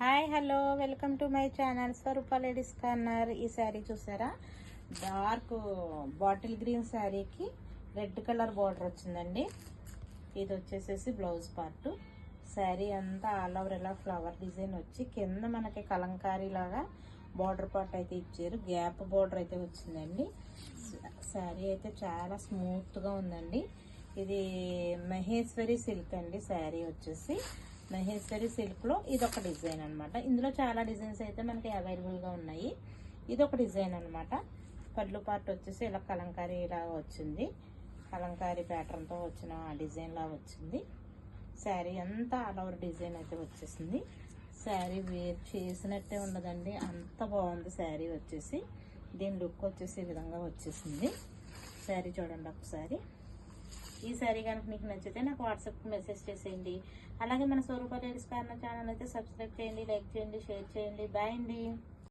Hi hello welcome to my channel Swaroopa ladies corner. ఈ శారీ చూసారా, dark bottle green శారీకి red colour border వచ్చిందండి. ఇది వచ్చేసేసి బ్లౌజ్ పార్ట్. శారీ అంతా ఆల్ ఓవర్ ఇలా ఫ్లవర్ డిజైన్ వచ్చి కింద మనకి కలంకారీ లాగా బార్డర్ పార్ట్ అయితే ఇచ్చారు. గ్యాప్ బార్డర్ అయితే వచ్చిందండి. శారీ అయితే చాలా స్మూత్ గా ఉందండి. ఇది మహేశ్వరి సిల్క్ అండి. శారీ వచ్చేసి మహేశ్వరి సిల్క్ లో ఇదొక డిజైన్ అనమాట. ఇందులో చాలా డిజైన్స్ అయితే మనకి అవైలబుల్ గా ఉన్నాయి. ఇదొక డిజైన్ అనమాట. పళ్ళు పార్ట్ వచ్చేసి ఇలా కలంకారీ లాగా వచ్చింది. కలంకారీ ప్యాటర్న్ తో వచ్చిన డిజైన్ లాగా వచ్చింది. శారీ అంతా ఆల్ ఓవర్ డిజైన్ అయితే వచ్చేసింది. శారీ వేర్ చేసినట్టే ఉండదండి, అంత బాగుంది శారీ వచ్చేసి. దీని లుక్ వచ్చేసి ఈ విధంగా వచ్చేసింది. శారీ చూడండి ఒకసారి. ఈ శారీ కనుక మీకు నచ్చితే నాకు వాట్సాప్కి మెసేజ్ చేసేయండి. అలాగే మన స్వరూప లేడీస్ కార్నర్ ఛానల్ అయితే సబ్స్క్రైబ్ చేయండి, లైక్ చేయండి, షేర్ చేయండి. బాయ్ అండి.